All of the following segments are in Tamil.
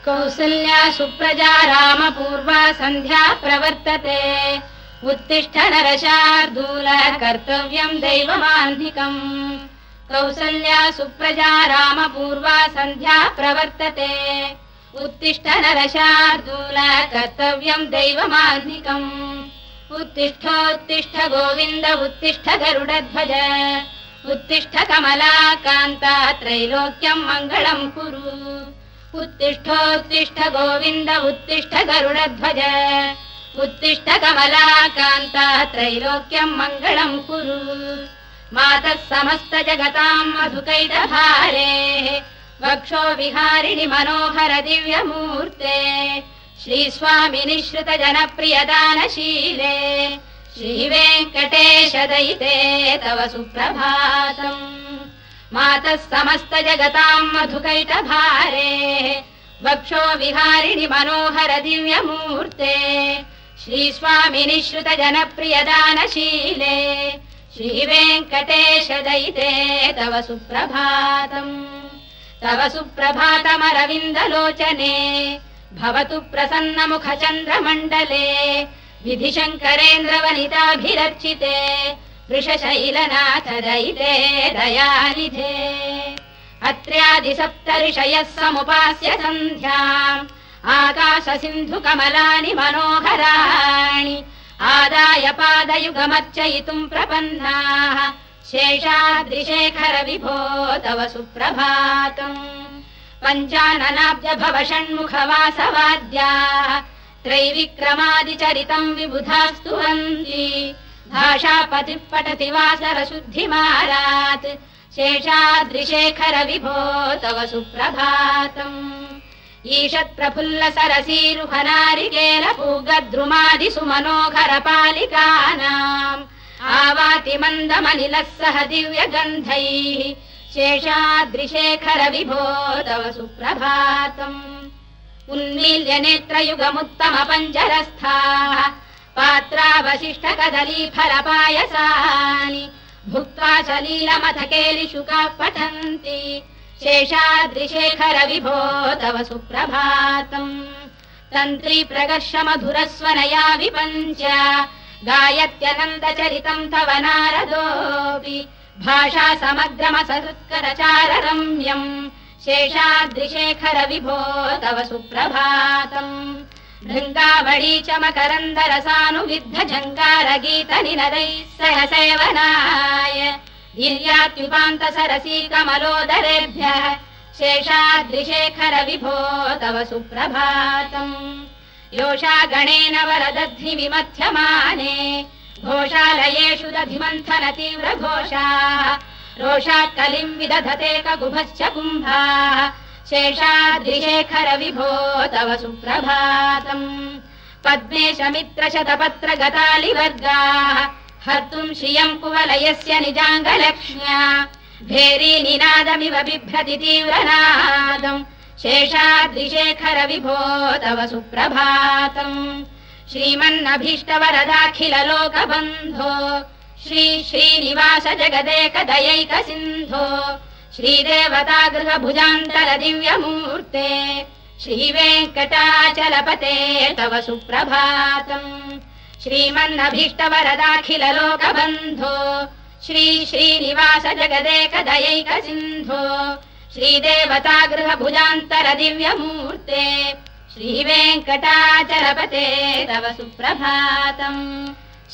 कौसल्या सुप्रजा रामपूर्वा सन्ध्या प्रवर्तते उत्तिष्ठ नरशार्दूल कर्तव्यम् दैवमान्धिकम् कौसल्या सुप्रजा रामपूर्वा सन्ध्या प्रवर्तते उत्तिष्ठ नरशार्दूल कर्तव्यम् दैवमान्धिकम् उत्तिष्ठोत्तिष्ठ गोविन्द उत्तिष्ठ गरुडध्वज उत्तिष्ठ कमलाकान्ता त्रैलोक्यम् मङ्गलम् कुरु उत्तिष्ठोत्तिष्ठ गोविन्द उत्तिष्ठ गरुडध्वज उत्तिष्ठ कमलाकान्ता त्रैलोक्यम् मङ्गलम् कुरु मातः समस्त जगताम् मधुकैटभारेः वक्षो विहारिणि मनोहर दिव्यमूर्ते श्रीस्वामिनि श्रुत जनप्रियदानशीले श्रीवेङ्कटेश दयिते तव सुप्रभातम् मातः समस्त जगताम् मधुकैटभारेः वक्षो विहारिणि मनोहर दिव्यमूर्ते श्रीस्वामिनि श्रुत जनप्रियदानशीले श्रीवेङ्कटेश दयिते तव सुप्रभातम् तव सुप्रभातमरविन्दलोचने भवतु प्रसन्नमुख चन्द्रमण्डले विधिशङ्करेन्द्रवनिताभिरर्चिते वृषशैलनाथ दयिते दयानिधे अत्र्यादिसप्त ऋषयः समुपास्य सन्ध्याम् आकाश सिन्धु कमलानि मनोहराणि आदाय पादयुगमर्चयितुम् प्रपन्नाः शेषाद्रिशेखर विभो तव सुप्रभातम् पञ्चाननाब्ज भव षण्मुखवासवाद्याः त्रैविक्रमादिचरितम् विबुधास्तुवन्ति भाषापतिः पठति वासर शुद्धिमारात् शेषाद्रिशेखर विभो तव सुप्रभातम् ईषत् प्रफुल्ल सरसीरुहनारिकेल पूगद्रुमादि सुमनोहर पालिकानाम् आवाति मन्दमनिलः सह दिव्यगन्धैः शेषाद्रिशेखर विभो तव सुप्रभातम् उन्मील्य नेत्रयुगमुत्तम पञ्जरस्थाः पात्रावशिष्ट कदली फलपायसानि भुक्त्वा सलीलमथ केलिशुकाः पठन्ति शेषाद्रिशेखर विभो तव सुप्रभातम् तन्त्री प्रगर्ष मधुरस्वनया विपञ्च गायत्यनन्दचरितम् तव नारदोऽपि भाषा समग्रमसहृत्करचार रम्यम् शेषाद्रिशेखर विभो तव सुप्रभातम् भृङ्गावळी च मकरन्दरसानुविद्ध झङ्कारगीत निनदैः सह सेवनाय गिर्यात्युपान्त सरसी कमलोदरेभ्यः शेषाद्रिशेखर विभो तव सुप्रभातम् योषा गणेन वरदध्नि विमथ्यमाने घोषालयेषु दधिमन्थन तीव्र घोषाः रोषात् कलिम् विदधते ककुभश्च कुम्भाः शेषाद्रिशेखर विभो तव सुप्रभातम् पद्मेश मित्र शतपत्र गतालिवर्गाः हर्तुम् श्रियम् कुवलयस्य निजाङ्गलक्ष्म्या भेरी निनादमिव बिभ्रति तीव्रनादम् शेषाद्रिशेखर विभो तव सुप्रभातम् श्रीमन्नभीष्टवरदाखिल लोकबन्धो श्री श्रीनिवास जगदेक दयैक सिन्धो श्रीदेवतागृह भुजान्तर दिव्यमूर्ते श्रीवेङ्कटाचलपते तव सुप्रभातम् श्रीमन्नभीष्टवरदाखिल लोकबन्धो श्री श्रीनिवास जगदेक दयैक सिन्धो श्रीदेवतागृह भुजान्तर दिव्यमूर्ते श्रीवेङ्कटाचलपते तव सुप्रभातम्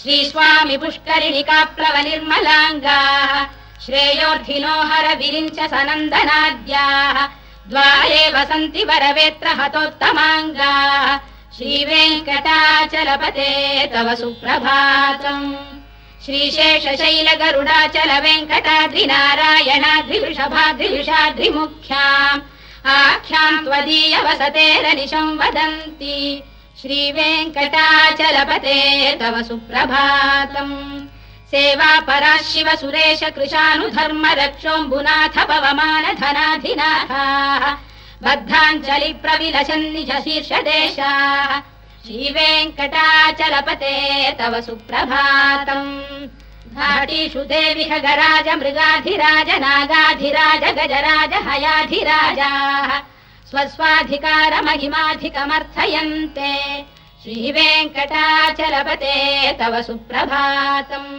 श्रीस्वामि पुष्करिणिकाप्लव निर्मलाङ्गाः श्रेयोर्धिनो हर विरिञ्च सनन्दनाद्याः द्वारे वसन्ति वरवेत्र हतोत्तमाङ्गाः श्रीवेङ्कटाचलपते तव सुप्रभातम् श्रीशेषशैल गरुडाचल वेङ्कटाद्रिनारायणाद्रिवृषभाद्रिविषाद्रिमुख्याम् आख्याम् त्वदीय वसतेरनिशम् वदन्ति श्रीवेङ्कटाचलपते तव सुप्रभातम् सेवापरा शिव सुरेश कृशानुधर्म रक्षोऽम्बुनाथ पवमान धनाधिनाः बद्धाञ्जलि प्रविलसन्निज शीर्षदेशाः श्रीवेङ्कटाचलपते तव सुप्रभातम् घाटीषु देवि खगराज मृगाधिराज नागाधिराज गजराज हयाधिराजाः स्वस्वाधिकारमहिमाधिकमर्थयन्ते श्रीवेङ्कटाचलपते तव सुप्रभातम्।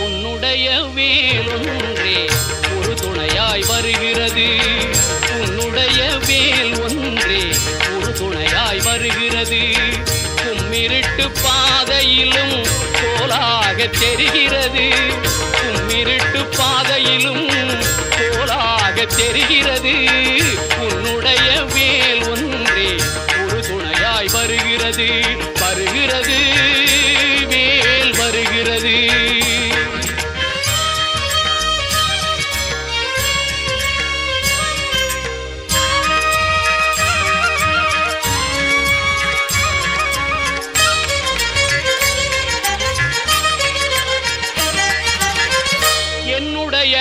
உன்னுடைய வேலொன்றே ஒரு துணையாய் வருகிறது, உன்னுடைய வேல் ஒன்றே ஒரு துணையாய் வருகிறது. கும்மிருட்டு பாதையிலும் கோலாக தெரிகிறது, கும்மிருட்டு பாதையிலும் கோலாக தெரிகிறது. உன்னுடைய வேல் ஒன்றே ஒரு துணையாய் வருகிறது, வருகிறது வேல் வருகிறது. என்னுடைய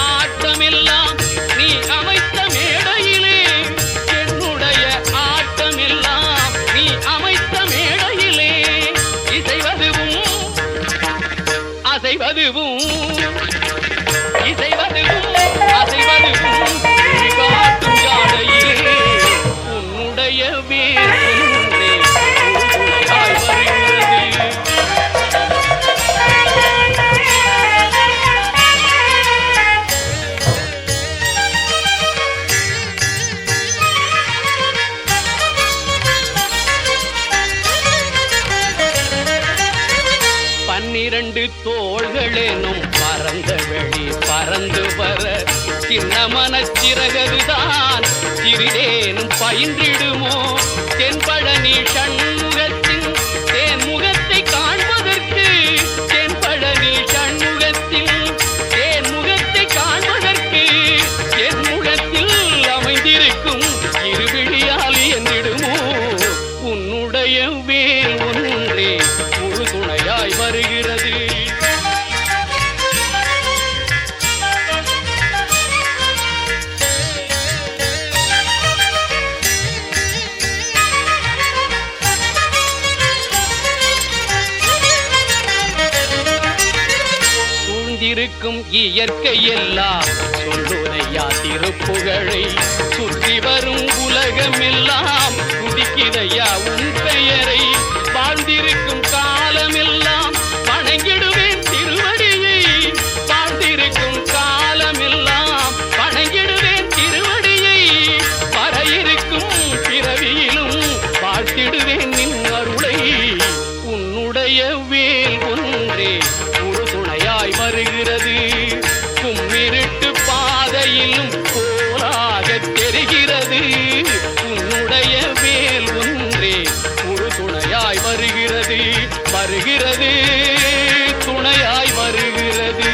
ஆட்டமெல்லாம் நீ அமைத்த மேடையிலே, என்னுடைய ஆட்டமெல்லாம் நீ அமைத்த மேடையிலே, இசைவதுவும் அசைவதுவும் இசைவதுவும் அசைவதுவும் காட்டும் ஜாடையிலே உன்னுடைய வேல் ஒன்றே ஒரு துணையாய் வருகிறது. பன்னிரண்டு தோள்களேனும் பறந்த வெளி பறந்து வர சின்ன மனச்சிறகதுதான் சிறிதேனும் பயின்றிடுமோ. தென்பழனி சண்முகத்தின் தேன்முகத்தை காண்பதற்கு, தென்பழனி சண்முகத்தின் தேன்முகத்தை காண்பதற்கு தென்முகத்தில் அமைந்திருக்கும் இருவிழியால் என்றிடுமோ. உன்னுடைய வேல் ஒன்றே ஒரு துணையாய் வருகிறது. சூழ்ந்திருக்கும் இயற்கை எல்லாம் சொல்லுரையா திருப்புகழை, சுற்றி வரும் உலகமெல்லாம் துதிக்கிறையா உன் பெயரை. வாழ்ந்திருக்கும் காலமெல்லாம் வணங்கிடுவேன் திருவடியை, வாழ்ந்திருக்கும் காலமெல்லாம் வணங்கிடுவேன் திருவடியை. வர இருக்கும் பிறவியிலும் வாழ்த்திடுவேன் நின் அருளை. உன்னுடைய வேல் ஒன்றே ஒரு துணையாய் வருகிறது, கும்மிருட்டு பாதையிலும் கோலாக தெரிகிறது. உன்னுடைய வேல் ஒன்றே ஒரு துணையாய் வருகிறது, வருகிறது துணையாய் வருகிறது.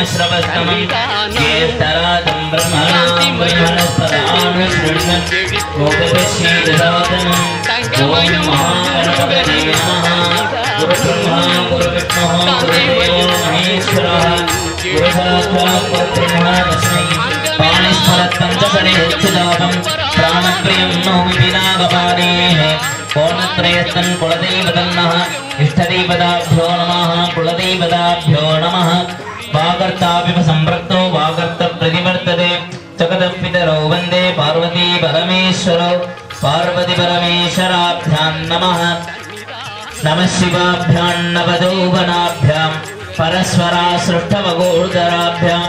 श्रवस्तमं ज्येष्ठराजं ब्रह्मणां वैवनस्पदानं शृण्वन् मोक्षदर्शीदसादनं ॐ महागणपतये नमः। गुरुब्रह्मा गुरुविष्णुः गुरुदेवो महेश्वरः गुरुसाक्षात् परब्रह्म तस्मै पाणिस्मरत्पञ्चपरिच्छिदापं प्राणप्रियं नौमि पिनाकपाणेः। कोणत्रयस्तन् कुलदैवतन्नः इष्टदैवताभ्यो नमः, कुलदैवताभ्यो नमः। वागर्ताविव सम्पृक्तो वागर्त प्रतिवर्तते जगदपितरौ वन्दे पार्वती परमेश्वरौ। पार्वती परमेश्वराभ्यां नमः। नमः शिवाभ्यां नवदौवनाभ्यां परस्परा सृष्टवगोर्धराभ्यां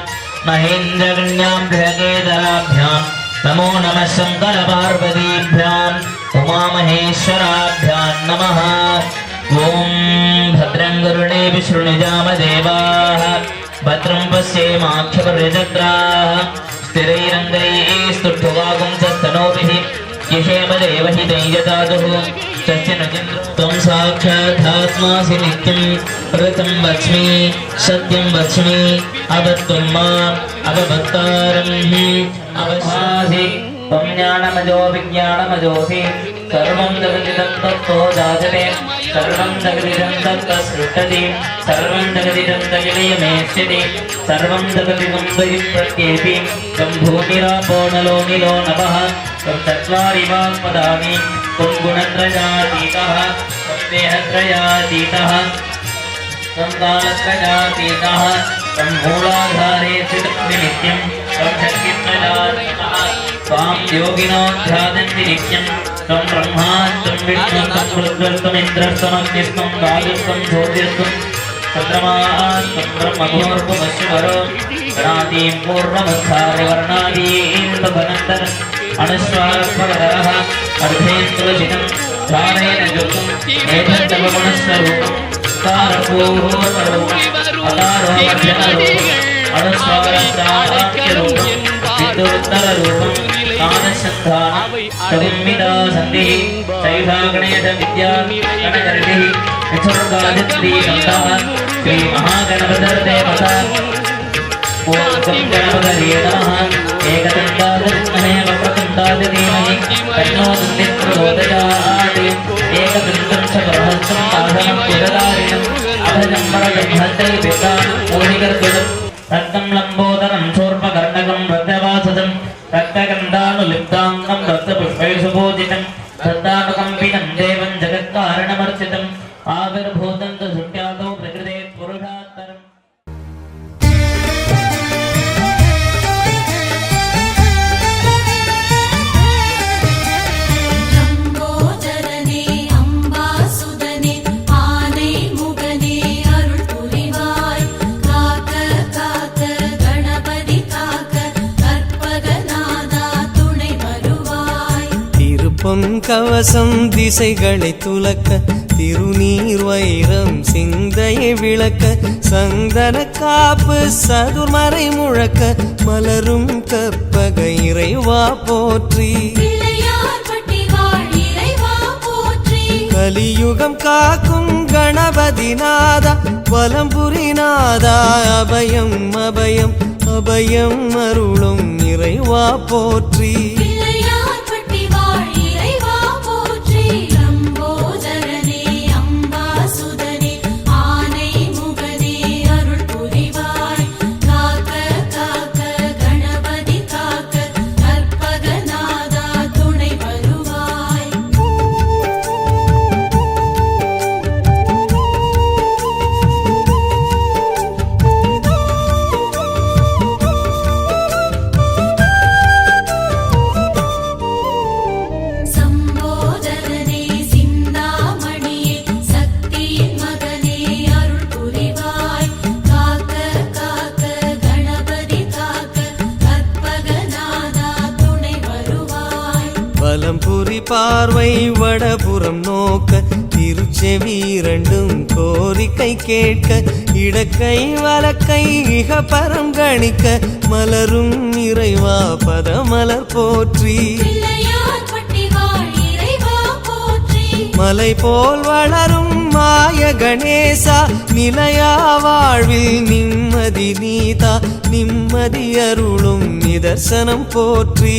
महेन्द्रगण्याभ्यगेधराभ्यां नमो नमः शङ्कर पार्वतीभ्यां उमामहेश्वराभ्यां नमः। ॐ भद्रं गरुडेभिः शृणुयाम देवाः भद्रं पश्येमाक्षपर्यजत्राः स्थिरैरङ्गैः स्तुष्टुवागुंसस्तनोभिः यशेम देवहितं यदादुः तस्य न त्वं साक्षादात्मासि नित्यं प्रतं वच्मि सत्यं वच्मि अवत्वं माम् अवभक्तारम् अवशासि त्वं ज्ञानमजो विज्ञानमजोऽसि सर्वं जगदिदं तत्तो जायते सर्वं जगदिदं तत्सृष्टति सर्वं जगदिदं तयमेष्यति सर्वं जगदिदं प्रत्येति त्वं भूमिरापो नलो निलो नभः त्वं चत्वारि वाक्पदानि त्वं गुणत्रयातीतः त्वं देहत्रयातीतः त्वं कालत्रयातीतः त्वं मूलाधारे स्थितं नित्यं त्वं शक्तित्रयातीतः त्वां योगिनो ध्यायन्ति नित्यं त्वं ब्रह्मा त्वं विष्णुः त्वं रुद्रस्त्वम् इन्द्रस्त्वम् अग्निस्त्वं वायुस्त्वं ज्योतिस्त्वं चन्द्रमाः त्वं ब्रह्मभूर्भुवस्वरो गणादीं पूर्णमुद्धार्य वर्णादीं तदनन्तरम् अनुस्वारस्वरधरः अर्धेन्द्रजितं धारेण युक्तम् एतद्दवगुणस्वरूपम् कारपूर्वरूपम् अकारोमध्यमरूपम् अनुस्वारस्तावाक्यरूपम् विद्युत्तररूपम् कालशब्दानां तविम्मिदा सन्धिः सैषा गणेशविद्या गणगर्भिः विसर्गादित्रीकण्ठः श्रीमहागणपतिर्देवता ॐ गणपतये नमः एकदन्तादविद्महे वक्रतुण्डादिधीमहि तन्नो दन्तिः प्रचोदयात् एकदन्तं च प्रहस्तं साधनं पुरदारिणम् अभजं वरदं हस्तैर्विद्यां मोहिगर्भिदं रक्तं लम्बोदरं शूर्पकर्णकं रक्तवासदं रक्तगन्धानुलिप्ताङ्गं रक्तपुष्पैर्सुपूजितं श्रद्धानुकम्पितं देवं जगत्कारणमर्चितम् आविर्भूतं च सुट्यादौ प्रकृते पुरुषात्तरम् பொன் கவசம் திசைகளை துலக்க திருநீர் வைரம் சிந்தையை விளக்க சந்தன காப்பு சதுர்மறை முழக்க மலரும் கற்பக இறைவா போற்றி கலியுகம் காக்கும் கணபதி நாதா வலம்புரி நாதா அபயம் அபயம் அபயம் அருளும் இறைவா போற்றி பார்வை வடபுறம் நோக்க திருச்செவி இரண்டும் கோரிக்கை கேட்க இடக்கை வலக்கை இகபரம் கணிக்க மலரும் இறைவா பதமலர் போற்றி மலை போல் வளரும் மாய கணேசா நிலையா வாழ்வில் நிம்மதி நீதா நிம்மதி அருளும் நிதர்சனம் போற்றி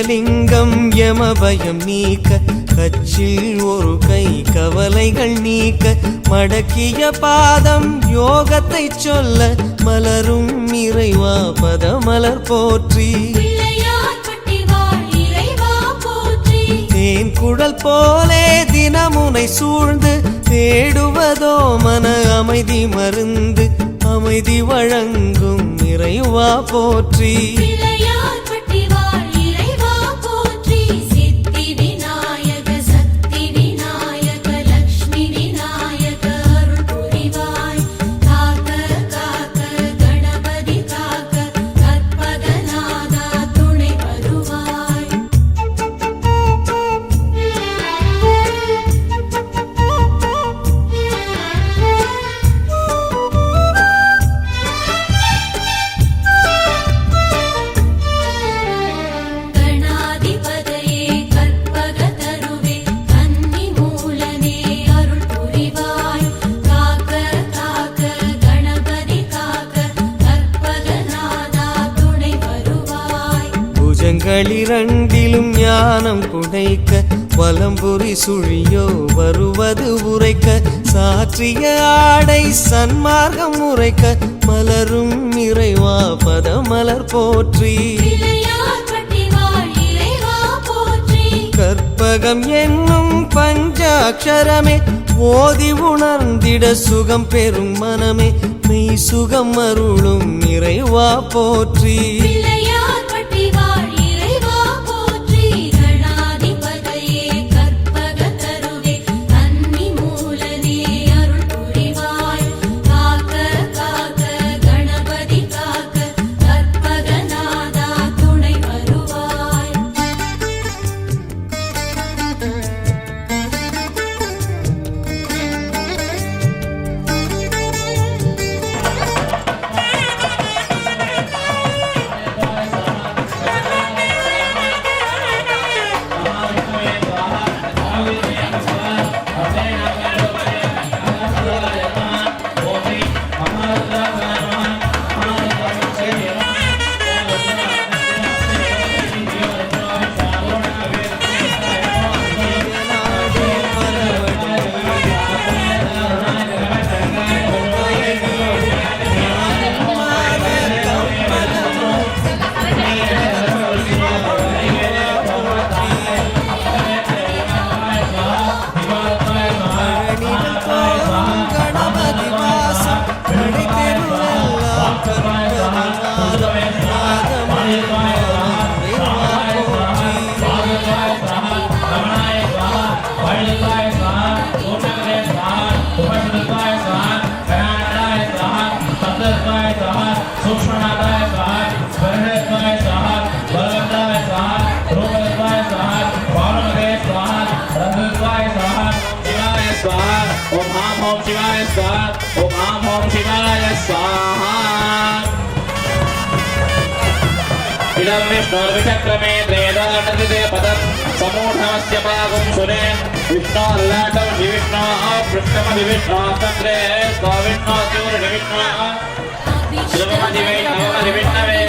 ஸ்ரீயலிங்கம் யமபயம் நீக்க, கச்சில் ஒரு கை கவலைகள் நீக்க, மடக்கிய பாதம் யோகத்தை சொல்ல, மலரும் இறைவா பதமலர் போற்றி. தேன் குழல் போலே தினமுனை சூழ்ந்து தேடுவதோ மன அமைதி மருந்து, அமைதி வழங்கும் இறைவா போற்றி. இரண்டிலும் ஞானம் குடைக்க, வலம்புரி சுழியோ வருவது உரைக்க, சாற்றிய ஆடை சன்மார்க்கம் உரைக்க, மலரும் இறைவா பதமலர் போற்றி. கற்பகம் என்னும் பஞ்சாட்சரமே ஓதி உணர்ந்திட சுகம் பெறும் மனமே, மெய் சுகம் அருளும் இறைவா போற்றி. इदं विष्णोर्विचक्रमे त्रेदाटतिते पदं समूढमस्य पागुं सुरे विष्णोर्लाटं विविष्णोः पृष्ठमधिविष्णोः तन्द्रे स्वाविष्णोऽस्योर्निविष्णोः शिवमधिविष्णवे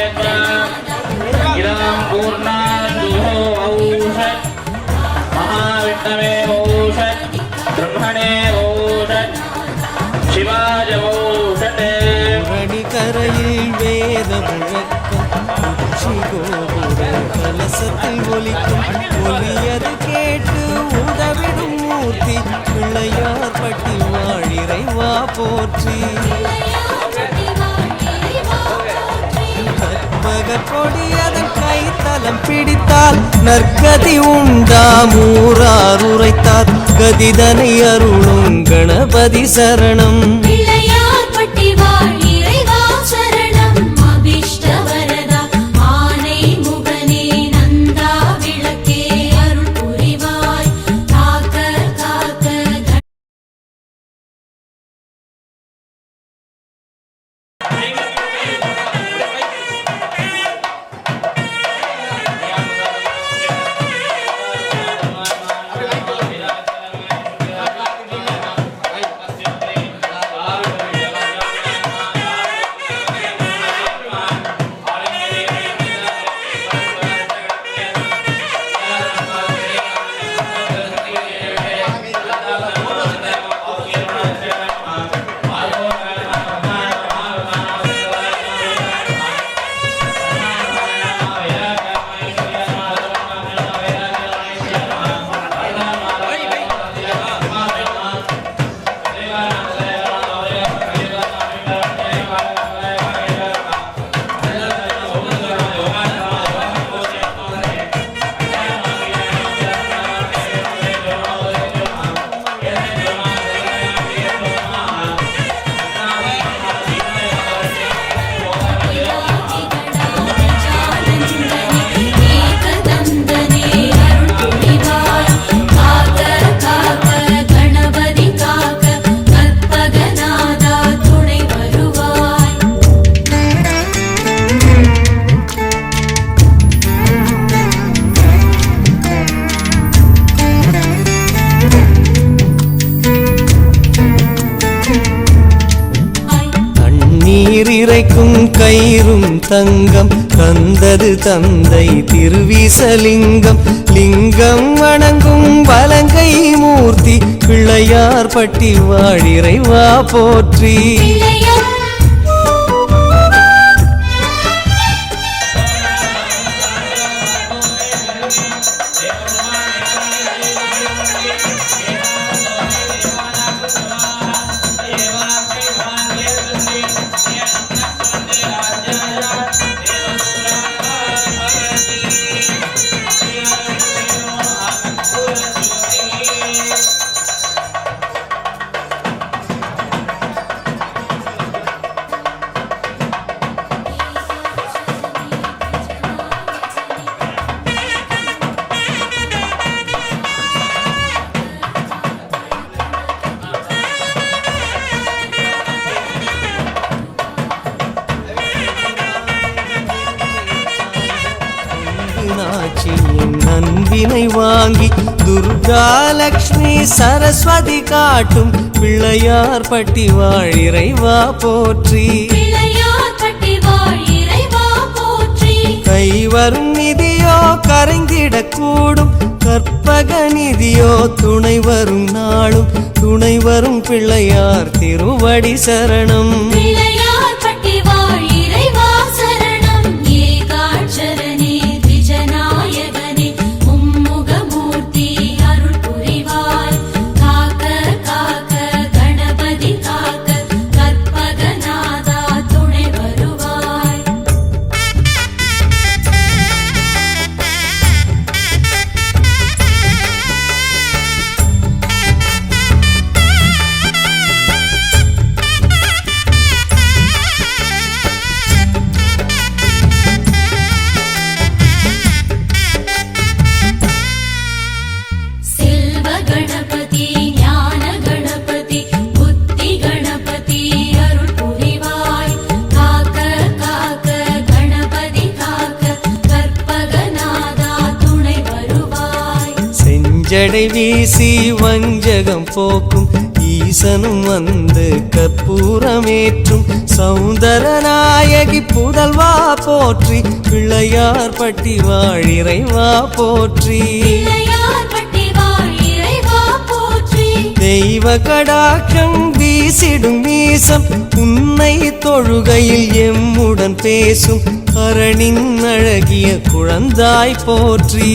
इदं पूर्णान्दुः औषत् महाविष्णवे औषत् ब्रह्मणे औषत् शिवाय औषते கரையில் வேத முழக்கம் கலசத்தில் ஒலிக்கும் ஒலியது கேட்டு உதவிடும் மூர்த்தி பிள்ளையார் பட்டி வாழிறைவா போற்றி. கற்பகக் கொடி அதன் கைத்தலம் பிடித்தால் நற்கதி உண்டாம் ஊரார் உரைத்தார் கதிதனை அருளும் கணபதி சரணம். நீர் இறைக்கும் கயிறும் தங்கம் தந்தது தந்தை திருவிசலிங்கம். லிங்கம் வணங்கும் வலங்கை மூர்த்தி பிள்ளையார் பட்டி வாழிறைவா போற்றி. நன்பினை வாங்கி துர்கா லக்ஷ்மி சரஸ்வதி காட்டும் பிள்ளையார் பட்டி வாழிறைவா போற்றி. கைவரும் நிதியோ கரைந்திடக்கூடும் கற்பக நிதியோ துணை வரும் நாளும் துணை வரும் பிள்ளையார் திருவடி சரணம். ஜடை வீசி வஞ்சகம் போக்கும் ஈசனும் வந்து கற்பூரமேற்றும் சௌந்தரநாயகி புதல்வா போற்றி. பிள்ளையார் பட்டி வாழிறைவா போற்றி. தெய்வ கடாட்சம் வீசிடும் மீசம் உன்னை தொழுகையில் எம்முடன் பேசும் அரணின் அழகிய குழந்தாய் போற்றி.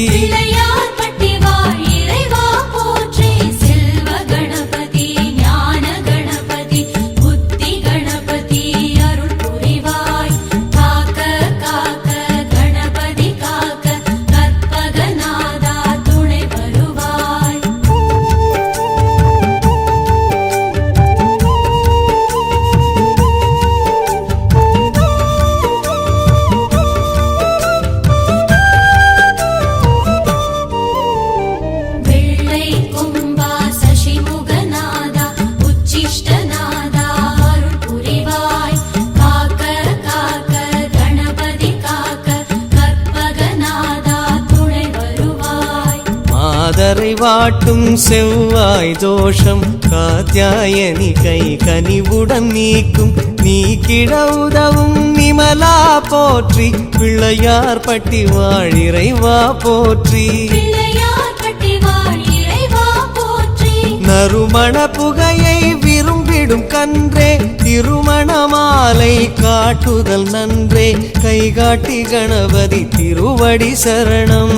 மாதரை வாட்டும் செவ்வாய் தோஷம் காத்யாயனி கை கனிவுடன் நீக்கும் நீக்கிட உதவும் நிமலா போற்றி. பிள்ளையார் பட்டி வாழிறைவா போற்றி. நறுமண புகையை விரும்பிடும் கன்றே திருமண மாலை காட்டுதல் நன்றே கைகாட்டி கணபதி திருவடி சரணம்.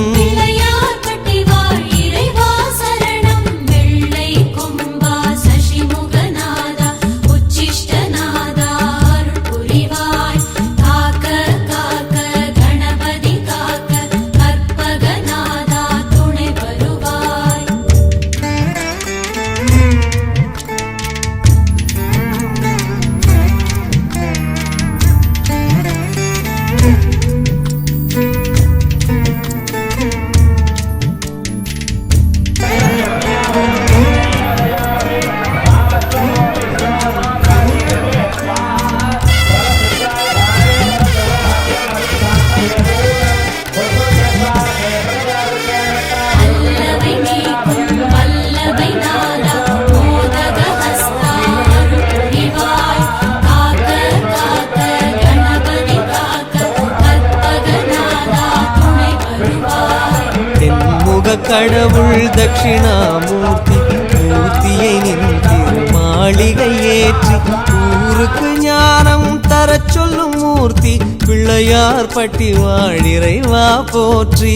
லோக கடவுள் தட்சிணாமூர்த்தி மூர்த்தியை நின்று மாளிகை ஏற்றி ஊருக்கு ஞானம் தரச் சொல்லும் மூர்த்தி பிள்ளையார் பட்டி வாழிறைவா போற்றி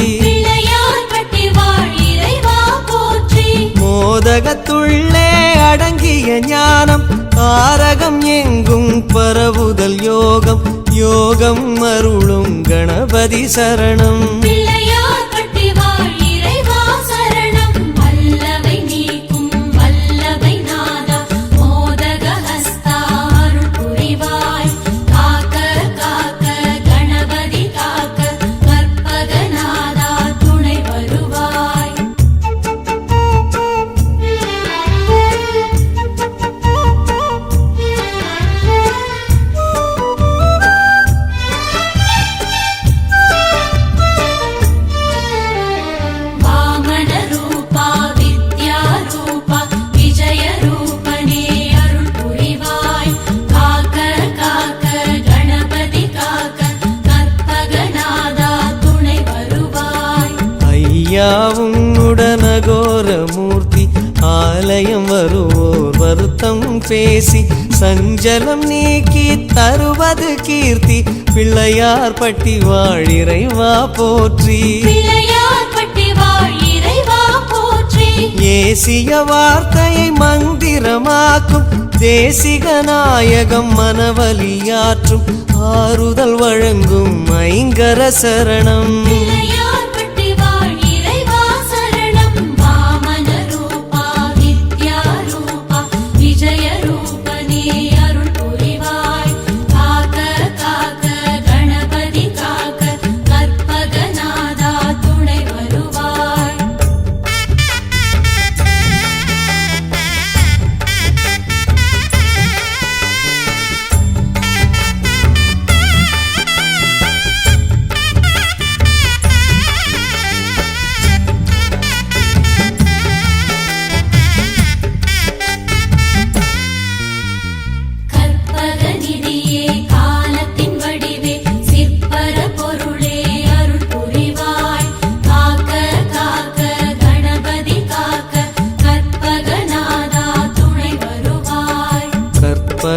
மோதகத்துள்ளே அடங்கிய ஞானம் தாரகம் எங்கும் பரவுதல் யோகம் யோகம் அருளும் கணபதி சரணம் உடனகோர மூர்த்தி ஆலயம் வருவோர் வருத்தம் பேசி சஞ்சலம் நீக்கி தருவது கீர்த்தி பிள்ளையார் பட்டி வாழிறைவா போற்றி ஏசிய வார்த்தையை மந்திரமாக்கும் தேசிக நாயகம் மனவலியாற்றும் ஆறுதல் வழங்கும் ஐங்கர சரணம்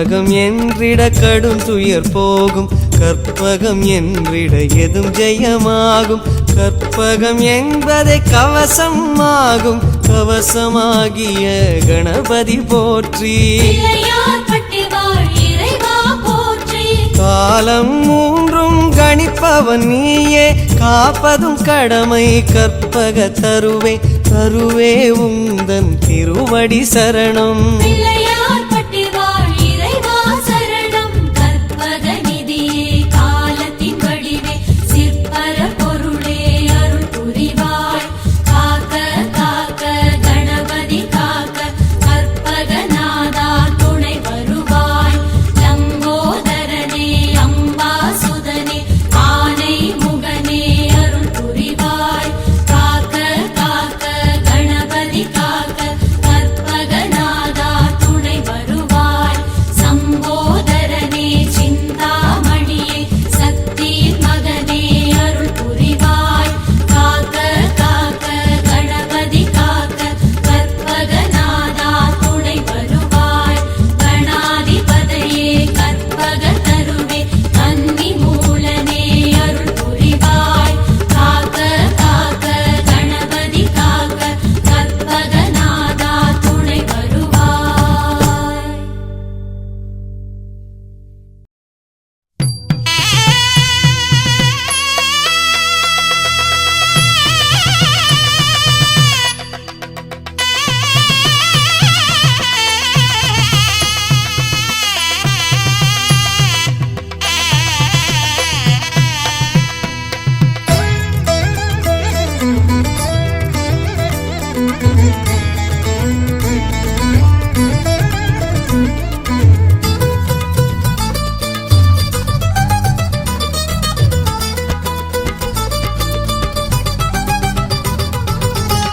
கற்பகம் என்றிட கடும் துயர் போகும் கற்பகம் என்றிட எதும் ஜெயமாகும் கற்பகம் என்பதை கவசம் ஆகும் கவசமாகிய கணபதி போற்றி காலம் மூன்றும் கணிப்பவன் நீயே காப்பதும் கடமை கற்பக தருவே தருவே உந்தன் திருவடி சரணம்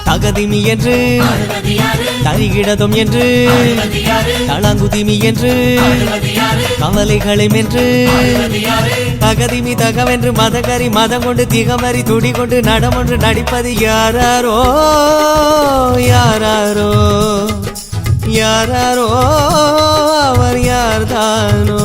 தகதிமி என்று தரிகிடதும் என்று தளாங்குதிமி என்று கவலைகளை என்று தகதிமி தகவென்று மதகரி மதம் கொண்டு திகமறி துடி கொண்டு நடமொன்று நடிப்பது யாராரோ யாராரோ யாராரோ அவர் யார்தானோ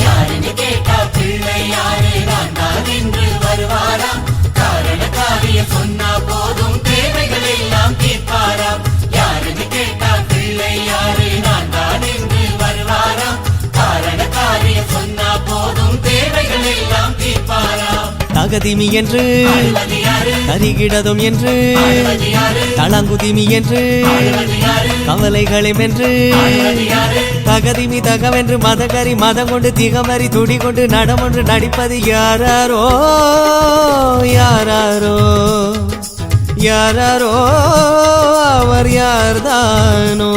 யாருன்னு கேட்டா பிள்ளை யாரு நான் தான் என்று வருவாராம் காரண காரியம் சொன்னா போதும் தேவைகள் எல்லாம் தீர்ப்பாராம் யாருன்னு கேட்டா பிள்ளை யாரு நான் தான் என்று வருவாராம் காரண காரியம் சொன்னா போதும் தேவைகள் எல்லாம் தீர்ப்பாராம் தகதிமி என்று தரிகிடதும் என்று தளங்குதிமி என்று கவலைகளை வென்று தகதிமி தகவென்று மதகரி மதம் கொண்டு திகமறி துடி கொண்டு நடமொன்று நடிப்பது யாராரோ யாராரோ யாராரோ அவர் யார்தானோ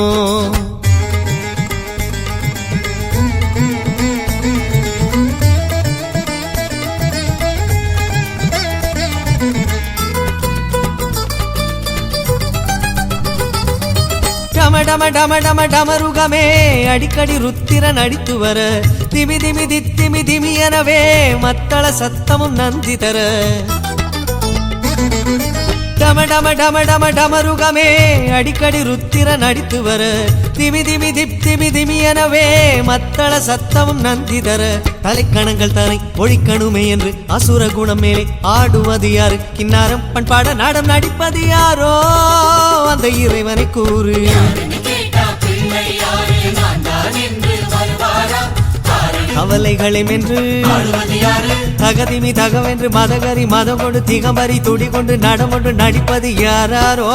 டம டம டம டமருகமே அடிக்கடி ருத்திர நடித்து வர திமி திமி தித்திமி திமி எனவே மத்தள சத்தமும் நந்தி தர டம டம டம டம டமருகமே அடிக்கடி ருத்திர நடித்து வர திமி திமி திப்திமி திமி எனவே மத்தள சத்தமும் நந்தி தர தலைக்கணங்கள் தலை ஒழிக்கணுமே என்று அசுர குணம் மேலே ஆடுவது யாரு கின்னாரம் பண்பாட நாடம் நடிப்பது யாரோ அந்த இறைவனை கூறு கவலைகளை வென்று தகதிமி தகவென்று மதகரி மதம் கொண்டு திகம்பரி துடி கொண்டு நடமொன்று நடிப்பது யாராரோ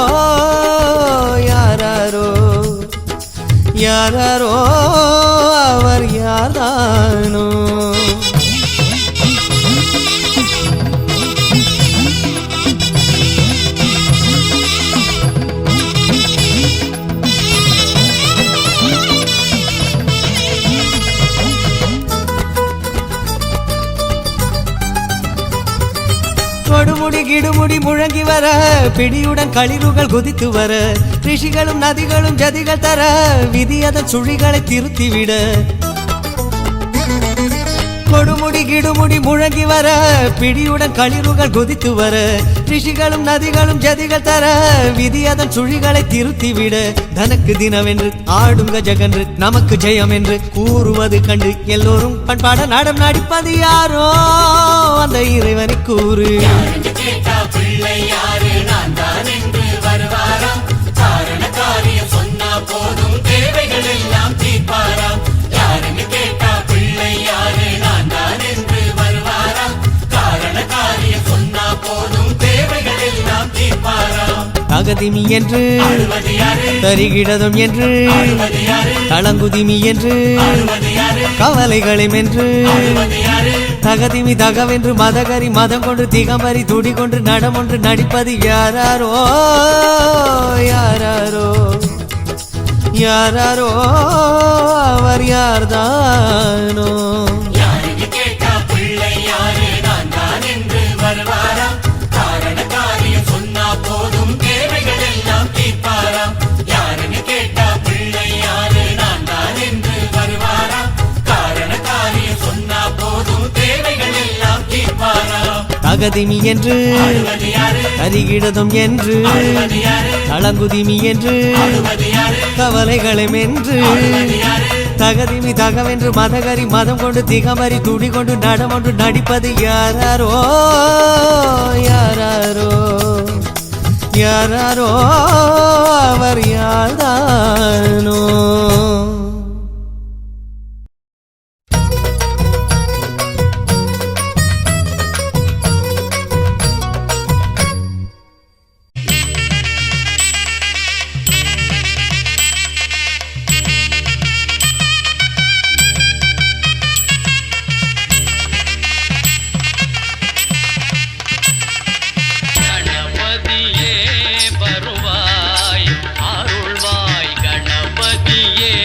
யாராரோ யாராரோ அவர் யார்தானோ கொடுமுடி கிடுமுடி முழங்கி வர பிடியுடன் களிறுகள் குதித்து வர ரிஷிகளும் நதிகளும் ஜதிகள் தர விதி அதன் சுழிகளை திருத்திவிட கொடுமுடி கிடுமுடி முழங்கி வர பிடியுடன் களிறுகள் குதித்து வர ரிஷிகளும் நதிகளும் ஜதிகள் தர விதி அதன் சுழிகளை திருத்திவிட தனக்கு தினவென்று ஆடுங்க ஜகன்று நமக்கு ஜெயம் என்று கூறுவது கண்டு எல்லோரும் பண்பாட நாடம் நடிப்பது யாரோ அந்த இறைவனை கூறு போதும் தேவைகள் எல்லாம் தீர்ப்பாராம் யாருன்னு கேட்டா பிள்ளை யாரு நான் தான் என்று வருவாராம் காரண காரியம் சொன்னா போதும் தேவைகள் எல்லாம் தீர்ப்பாராம் தகதிமி என்று தரிகிடதும் என்று தளங்குதிமி என்று கவலைகளை வென்று தகதிமி தகவென்று மதகரி மதம் கொண்டு திகம்பரி துடி கொண்டு நடமொன்று நடிப்பது யாராரோ யாராரோ யாராரோ அவர் யார்தானோ யாருன்னு கேட்டா பிள்ளை யாரு நான் தான் என்று வருவாராம் காரண காரியம் சொன்னா போதும் தேவைகள் எல்லாம் தீர்ப்பாராம் யாருன்னு கேட்டா பிள்ளை யாரு நான் தான் என்று வருவாராம் காரண காரியம் சொன்னா போதும் தேவைகள் எல்லாம் தீர்ப்பாராம் தகதிமி என்று தரிகிடதும் என்று தளங்குதிமி என்று கவலைகளை வென்று தகதிமி தகவென்று மதகரி மதம் கொண்டு திகமறி துடி கொண்டு நடமொன்று நடிப்பது யாராரோ யாராரோ யாராரோ அவர் யார்தானோ கணபதியே வருவாய் அருள்வாய் கணபதியே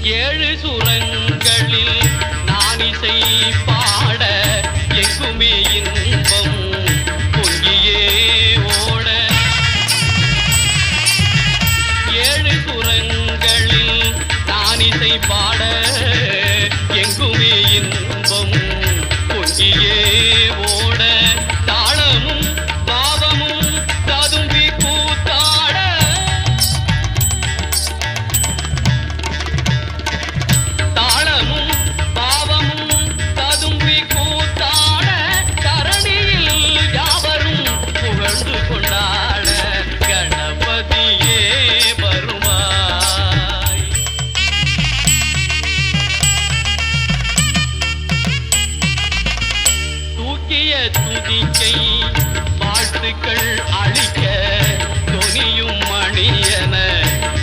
ஏழு சுரங்களில் நான் இசை பாட எங்குமே இன்பம் பொங்கியே ஓட. ஏழு சுரங்களில் நான் இசை பாட எங்குமே இன்பம் பொங்கியே ஓட. தாளமும் பாவமும் ததும்பி கூத்தாட. தாளமும் பாவமும் ததும்பி கூத்தாட. தரணியில் யாவரும் புகழ்ந்து கொண்டாட. கணபதியே வருவாய். தூக்கிய துதிக்கை வாழ்த்துக்கள் அளிக்க தொனியும் மணியன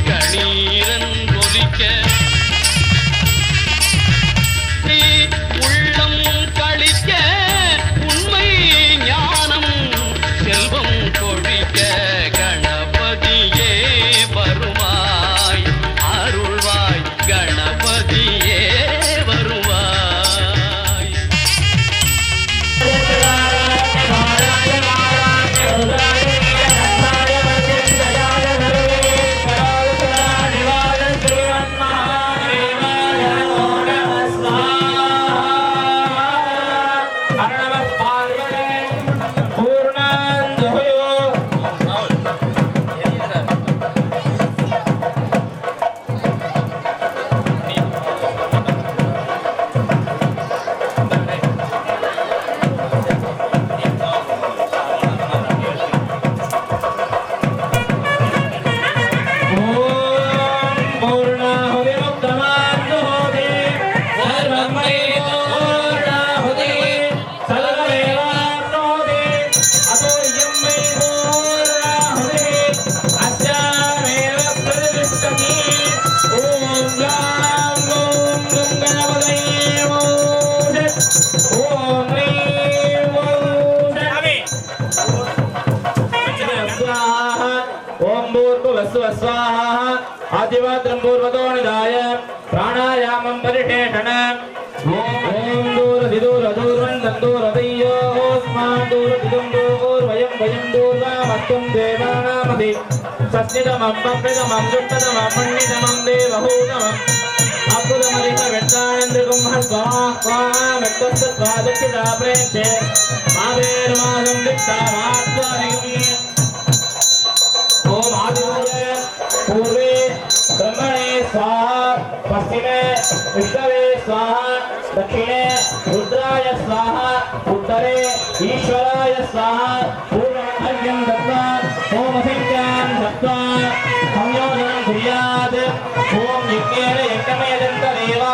கணீரன் ஒலிக்க. நீ உள்ளம் கழிக்க உண்மை ஞானம் செல்வம் கொழிக்க. கணபதியே வருவாய் அருள்வாய். கணபதியே வருவாய். आदिवात्रं पूर्वतोनिदाय प्राणायामं परिषेषण. ओम दूरधिदूरदूरं दन्दूरदय्योस्मान् दूरधिदं दूर्वयं वयं दूर्वामत्वं देवानामधि सस्नितमं पप्रितमं दुष्टतमं मण्डितमं देवहूतमम् अद्भुतमरिह वेट्टानन्द्रगुंह स्वाहा वेट्टस्त्वा दक्षिणा प्रेक्षे मावेर्मादं दिक्तामात्वारिगुं. ओम आदिवारे पूर्वे ब्रह्मणे स्वाहा पश्चिमे विष्णवे स्वाहा दक्षिणे रुद्राय स्वाहा उत्तरे ईश्वराय स्वाहा. पूर्णमर्घ्यं दत्त्वा होमसंख्यां दत्त्वा संयोजनं कुर्यात्. ओम यज्ञेन यज्ञमयदन्तदेवाः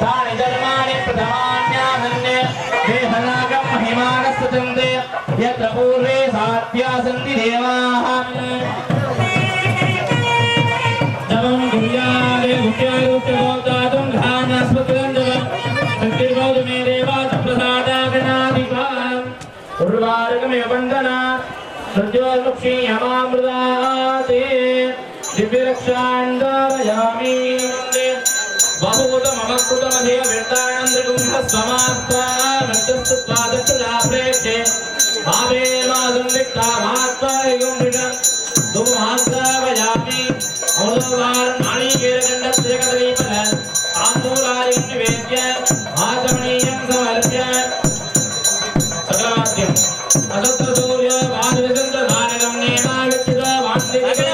तानि धर्माणि प्रथमान्यासन्ने देहनागं महिमानस्तुतन्ते यत्र पूर्वे सात्या सन्ति देवाः. नमः गुह्याले गुह्यारुच्चगोदातुं घानास्पदं शक्तिर्गौतमे देवात् प्रसादागणाधिपाम्. उर्वारुकमेव वन्दना सज्जोर्मुक्षी यमामृताते दिव्यरक्षाण्डारयामि. बहुतममकृतमधिक वेट्टानन्द्रगुंहस्वमात्वा मृत्युस्तुत्वा दक्षिणा प्रेक्षे भावेर्मादं दिक्तामात्वा युम्बिडं धूमास्तावयामि. औरवार नाणीकेरगण्डस्य कदलीफल ताम्बूलादिं निवेद्य आचमनीयं समर्प्य सकलवाद्यं अतत्र सूर्य वादविसन्तधानकं नेमागच्छित वान्दिके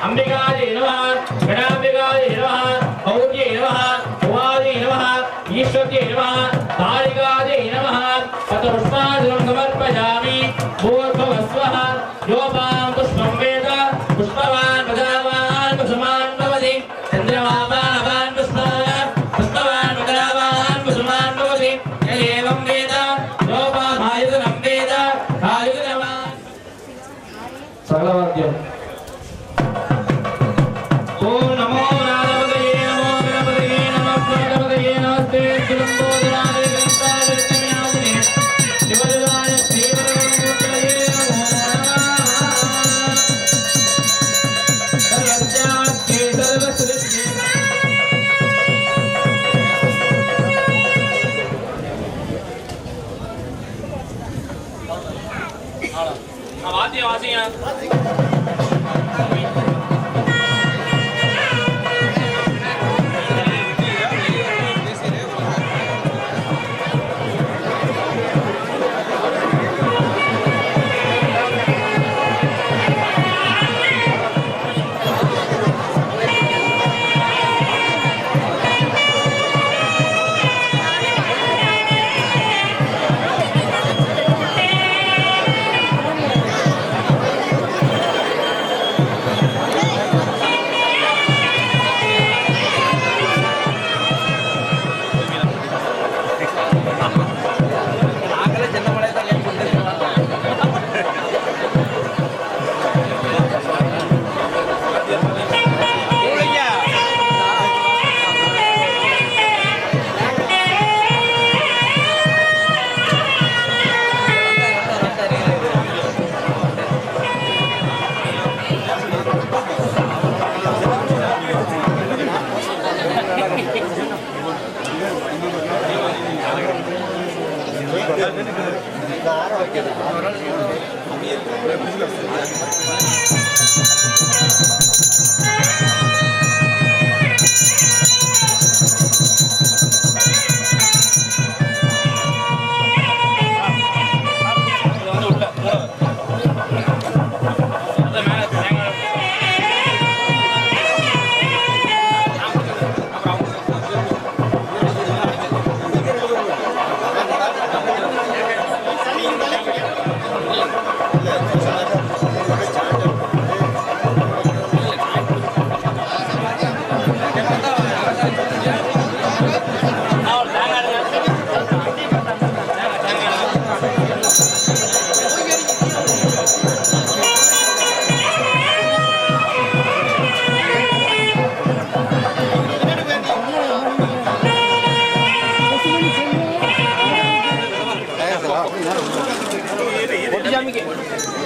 अंबिकाय नमः गणाम्बिकाय नमः गौर्यै नमः उवायै नमः ईश्वर्यै नमः कालिकाय नमः पत्रपुष्पाञ्जलिं समर्पयामि. भूर्भुवस्वः योपां पुष्पं वेद पुष्पवान् प्रजावान् कुसुमान् भवति. चन्द्रमावान् पुष्पवान् प्रजावान् कुसुमान् भवति. एवं वेद योपामायुधनं वेद आयुधनवान् சகலவாத்தியம். ஓம் நமோ நாரபதயே நமோ கணபதயே நமோ பிரகபதயே நமஸ்தே சுலம்போதராய கந்தாய கன்யாமுனே சிவஜாய ஸ்ரீவரதமுத்ரயே நமோ நமः. சர்வஜாத்யே சர்வசுரித்யே வாத்தியம் வாசிங்க.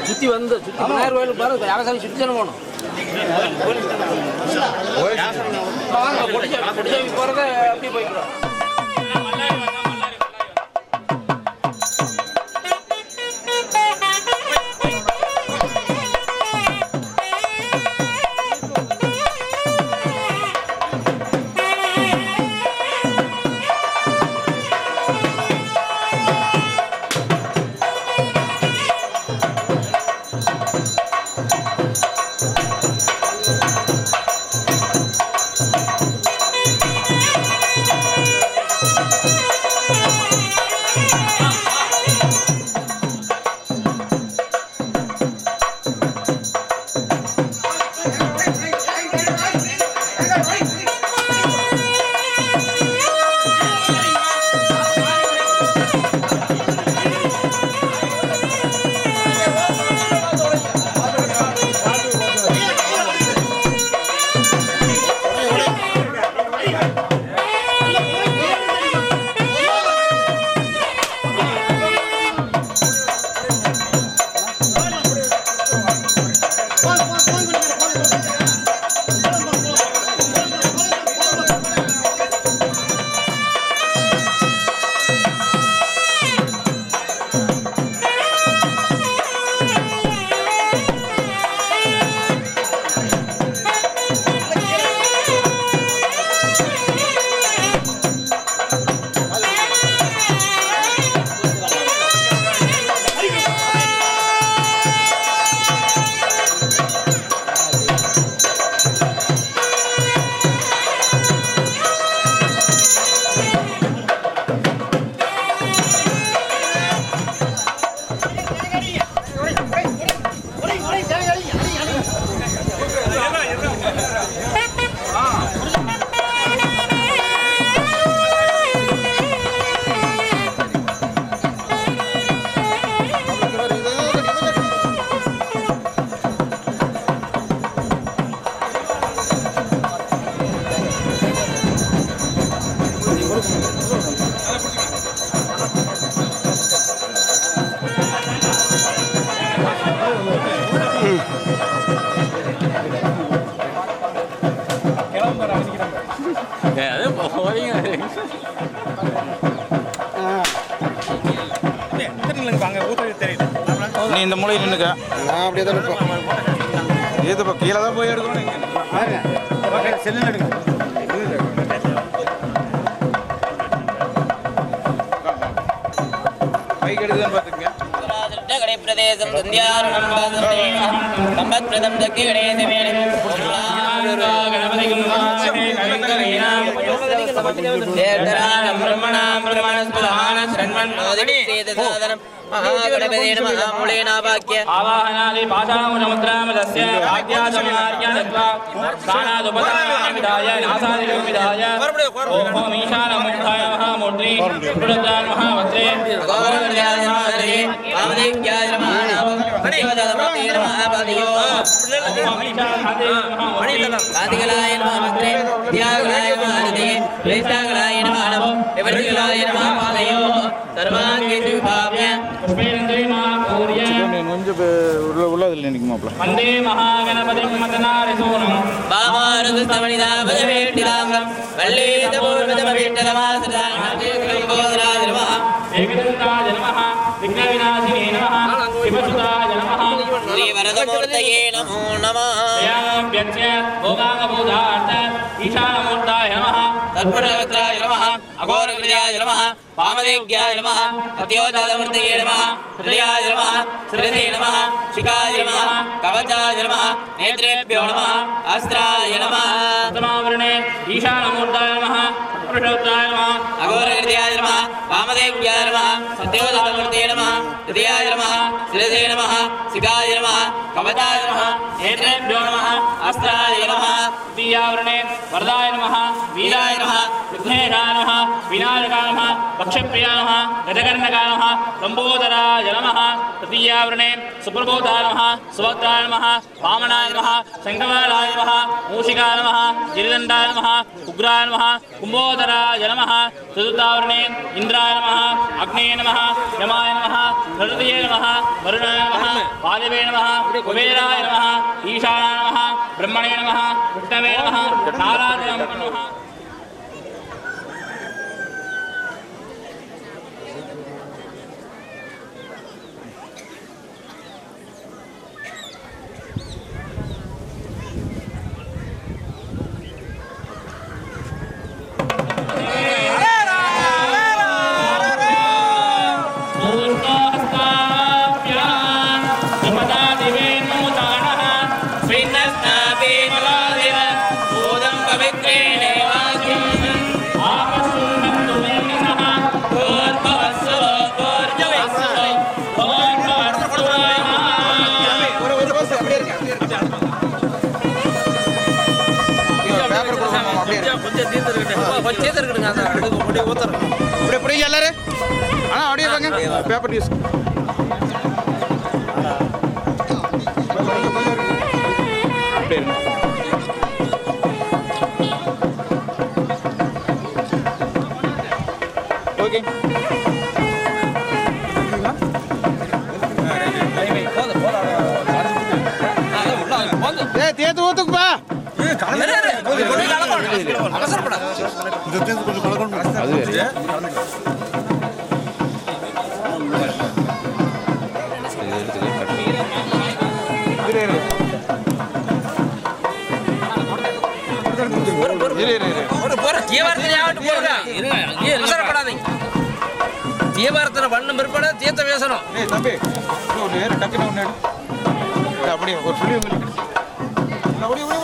சுத்தி வந்து சுத்தி விநாயகர் கோயிலுக்கு பாரு யாகசாமி சுத்தி தானே போகணும். பொடிசாமி போறத அப்படி போய்க்கிறோம். நீ இந்த மூலையில் நின்னுக்க. நான் அப்படியே தான் இருப்பேன். இது இப்போ கீழே தான் போய் எடுக்கணும். செல்லில் எடுங்க. பைக் எடுக்குதுன்னு பார்த்துக்கங்க. பிரதேசம் சம்பத்பிரதம் தக்கி கணேசமே பிரம்மணாம் பிரம்மணஸ்பதான ஸ்ரண்மன் மோதினி சேதசாதனம் महागणपते नमः मूलेनावाक्य आवाहनादि पाशामुद्रामदस्य भाग्यासमार्यादत्वा स्थानादुपदाय नासादिविदाय ओम ईशानमुद्धाय महामूर्ति पुरुषाय महावत्रे गोवर्धनाय नमः वामदेव्याय नमः देवदामते नमः पादियो ओम ईशानादि महामूर्ति कादिगलाय नमः वत्रे त्यागलाय नमः प्रेष्ठागलाय नमः नमो विवर्तिगलाय नमः पादयो सर्वांगेषु भाव्य கொஞ்சம் உள்ளதில் நிற்குமாப்ல. वन्दे महागणपतिं मदनारिसूनं वामारुदस्तमनिदापदवेट्टिदाम्रं वल्लीतपूर्वतमवेट्टलमासदानादेवं नमः एकदन्ताय नमः विघ्नविनाशिने नमः शिवसुताय नमः श्रीवरदमूर्तये नमो नमः व्याप्य भोगाङ्गभूतार्थ ईशानमूर्ताय नमः तत्पुरवक्त्राय नमः अघोरविद्याय नमः वामदेव्याय नमः सत्योजातमूर्तये नमः हृदयाय नमः श्रीधे नमः शिखाय नमः कवचाय नमः नेत्रेभ्यो नमः अस्त्राय नमः समावरणे ईशानमूर्ताय नमः पुरुषोत्ताय नमः अघोरविद्याय नमः वामदेव्याय नमः सत्योजातमूर्तये नमः हृदयाय नमः श्रीधे नमः शिखाय नमः कवचाय नमः नेत्रेभ्यो नमः अस्त्राय नमः द्वितीयावरणे वरदाय नमः वीराय नमः विघ्नेशाय नमः विनायकाय नमः पक्षप्रियाय नमः गजकर्णकाय नमः लम्बोदराय नमः तृतीयावरणे सुप्रबोधाय नमः सुभद्राय नमः वामनाय नमः शङ्खवालाय नमः मूषिकाय नमः गिरिदण्डाय नमः उग्राय नमः कुम्भोदराय नमः चतुर्थावरणे इन्द्राय नमः अग्नेय नमः यमाय नमः नृतये नमः वरुणाय नमः वायवे नमः कुबेराय नमः ईशानाय नमः ब्रह्मणे नमः विष्णवे नमः नारायणाय नमः அப்படியே எல்லாரும் ஆனால் அப்படியே வாங்க பேப்பர் நியூஸ் அப்படியே இருங்க. ஓகே தேத்து ஊத்துக்குப்பா தீபாரத்தில் வண்ணம் பிற்பாடு தீர்த்த பேசணும். தம்பி டக்குன்னு ஒன்று அப்படியே ஒரு சொல்லி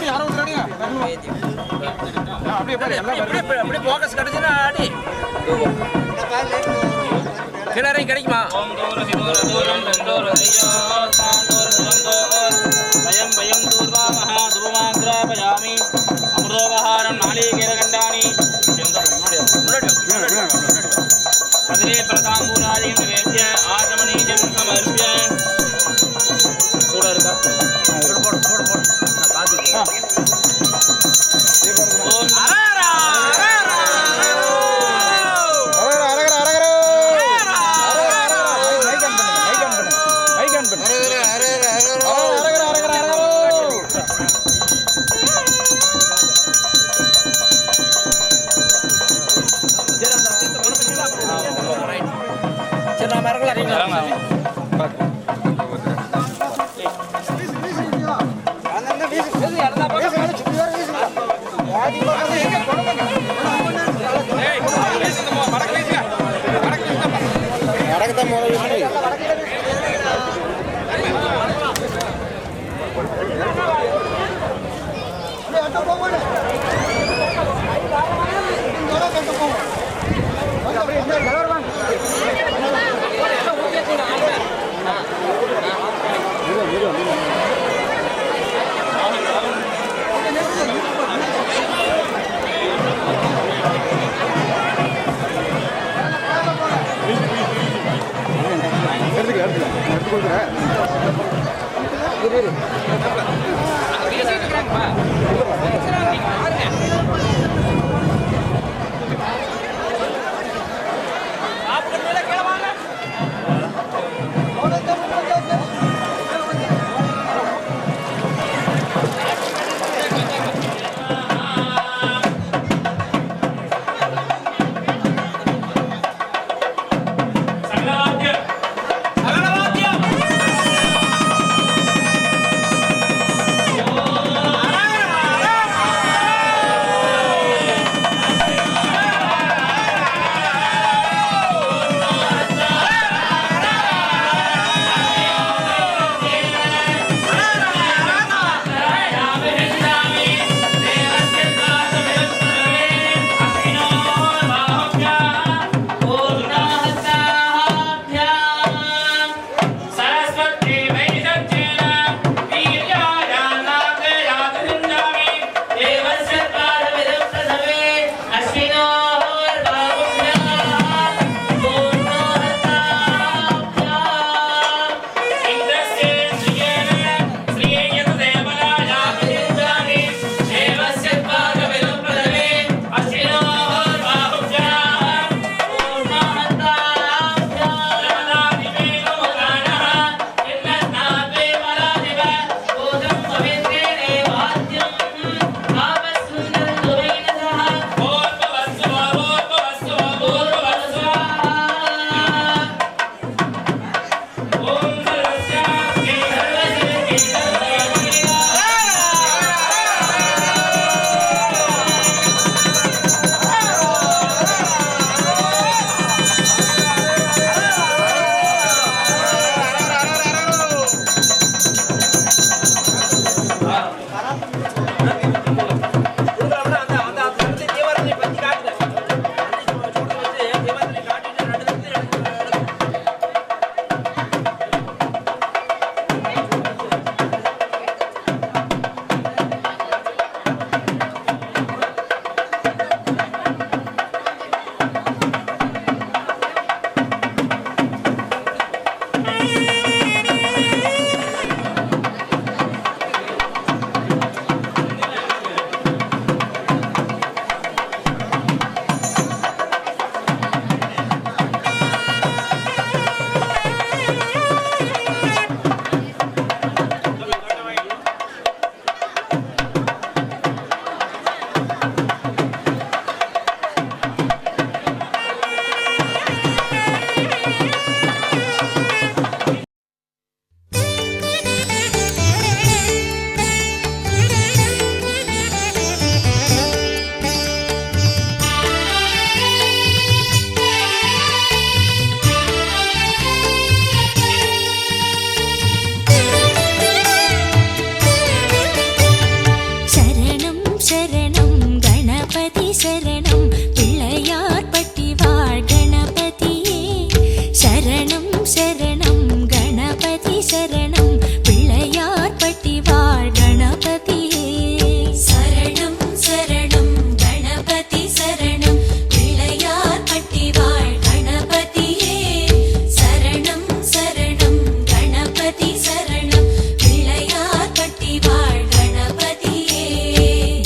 யாரும் அப்படியே போக்கஸ் கிடைச்சுன்னா ஆடி கிணறையும் கிடைக்குமா? அமிர்தோபகாரம் நாளீகேரகண்டானி அதிலே பிரதாம்பூராதியம் வேத்திய ஆச்சமனீஜம் சமர்ப்பிய கூட இருக்கா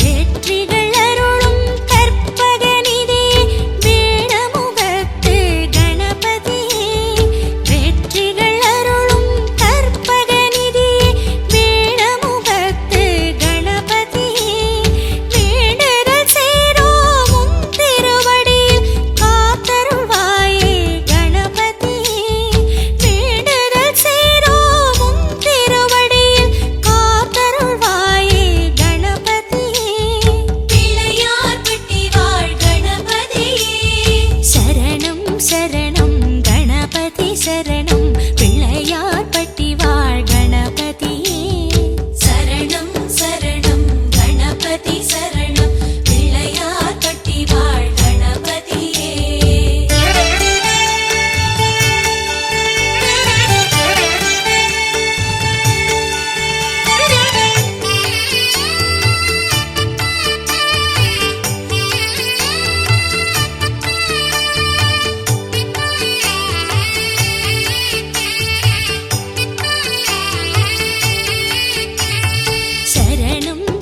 வெற்றி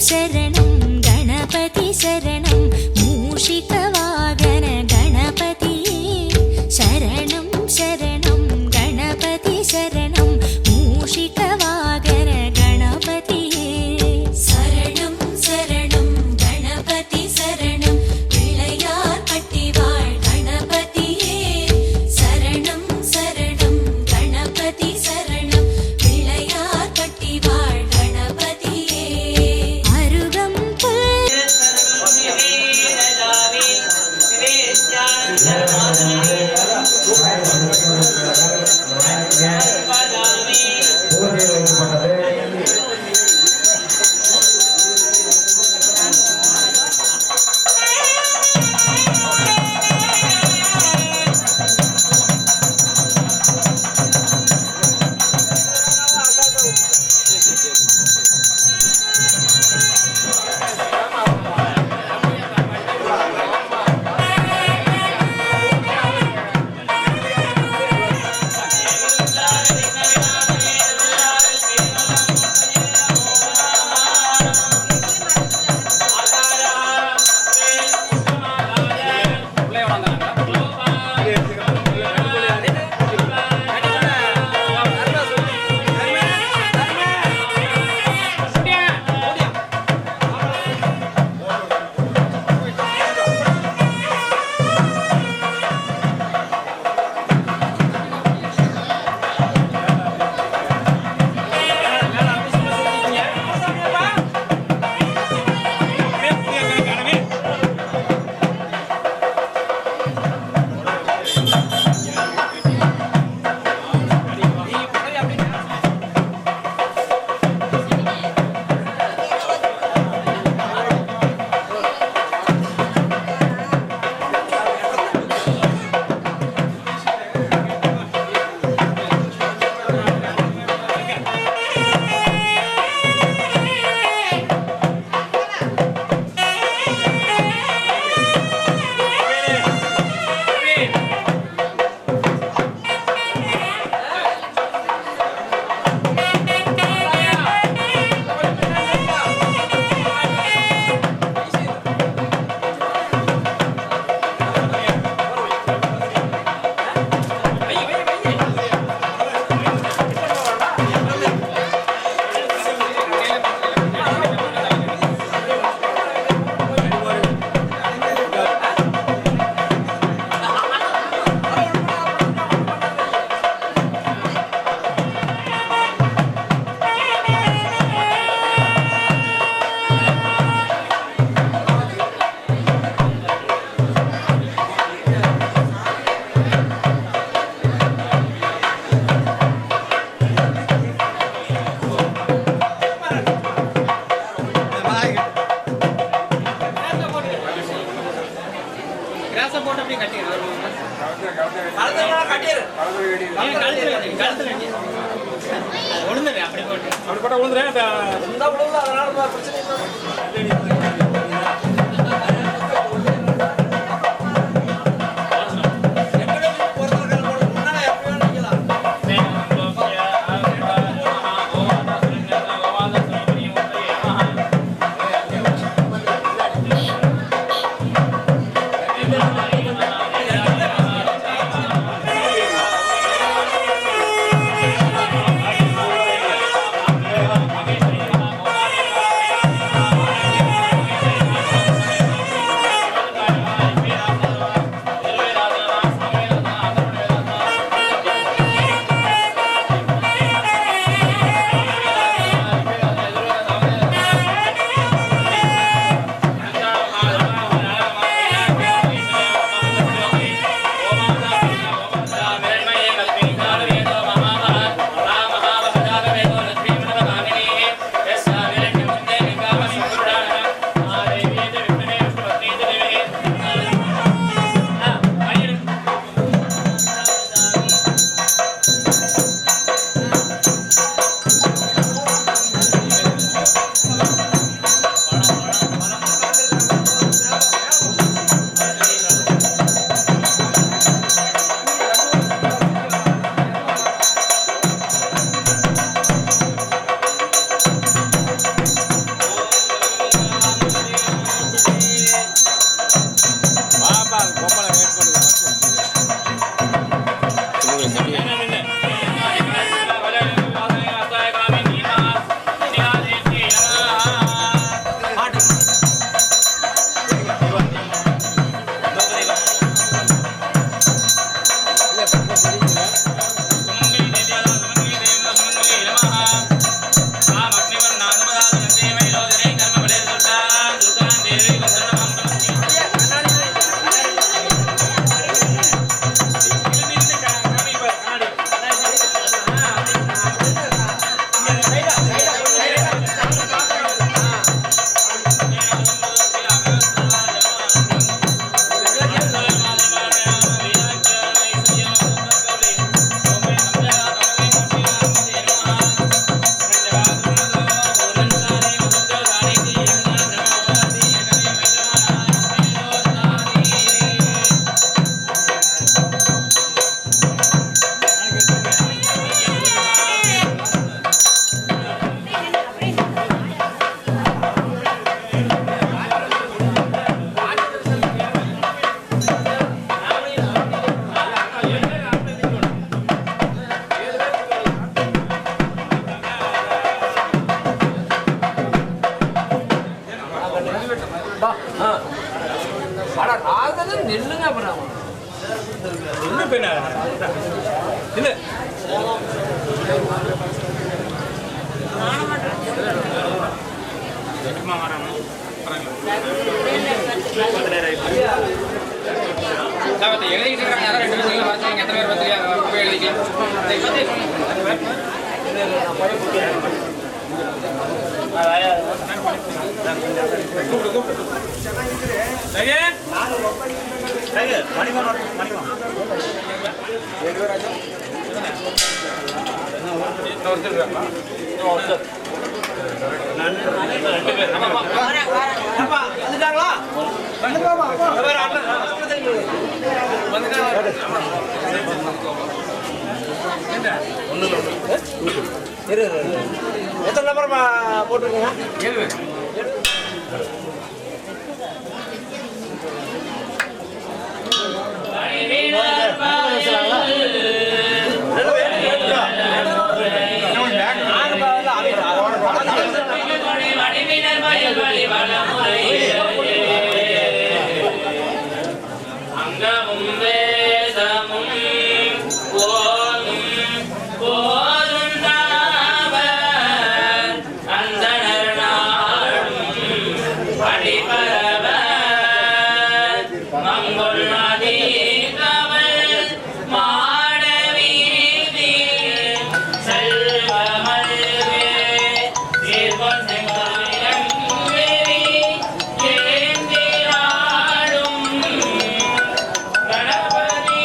शरणं गणपति शरणं मूषिकवाहन गणपतिये शरणं शरणं गणपति शरणं मूषिकवाहन गणपतिये शरणं शरणं गणपति शरणं पिळैयार् पट्टिवाळ् गणपतिये शरणं शरणं गणपति शरणं पिळैयार् पट्टिवाळ् गणपतिये अरुगम्पुल् Thank you. நில்லுங்க அப்புறம் இன்னும் பெண்ணா இல்லை எழுதிட்டு இருக்காங்க யாரும் 2 பேர் வாசிங்க எத்தனை பேர் பத்திரிக்கை போய் எத்தனை நம்பர் போட்டிருக்கீங்க? 7 பேர். அங்கமும் வேதமும் போதும் போதும் தாவர் அந்தணர் நாடும் படிபரவ மங்கொள் நதிகவல் மாடவீதி செல்வமல்வே சீர்பொன் செங்கோலியங்கேரி ஏந்திராடும் கணபதி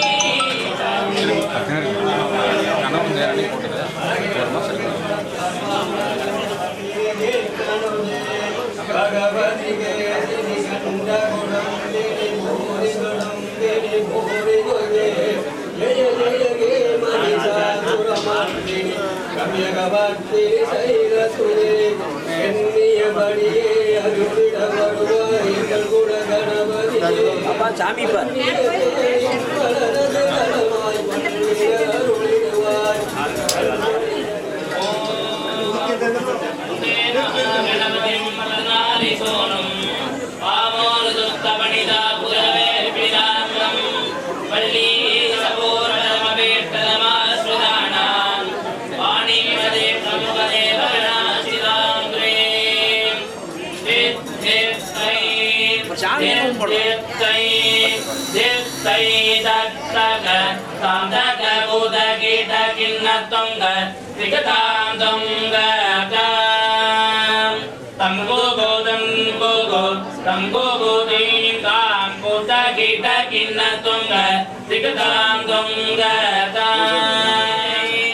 அப்பா சாமி பார்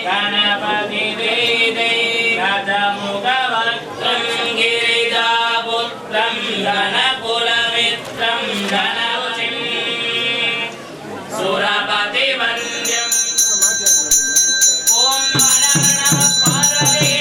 கணபதி ராஜமுகவக்ரம் கிரிஜாபுத்திரம் கணபுலமித்ரம் கணபதிம் சுரபதி வந்தியம் ஓம் நம பார்வதி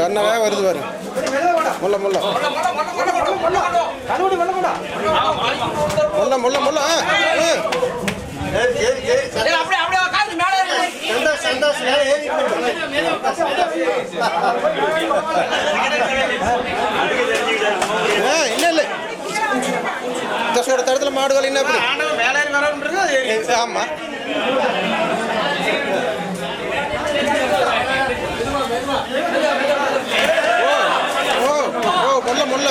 என்னவே வருது பாரு முல்ல முல்ல முல்ல முல்ல முல்ல இல்ல இல்ல தசோட தடத்துல மாடுகள் என்ன ஆமா முல்ல முல்ல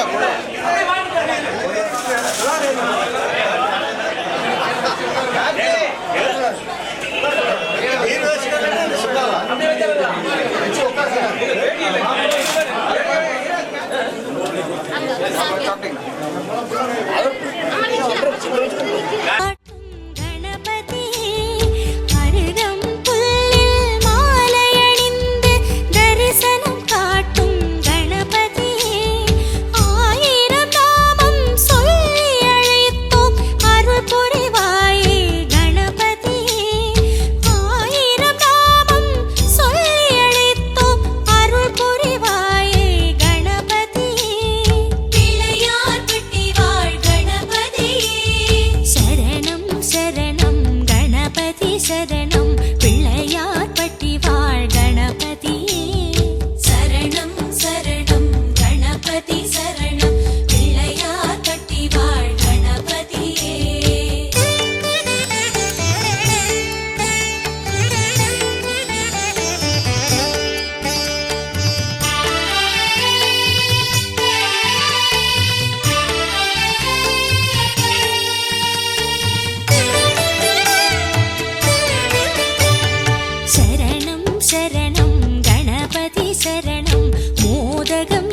சரணம் மோதகம்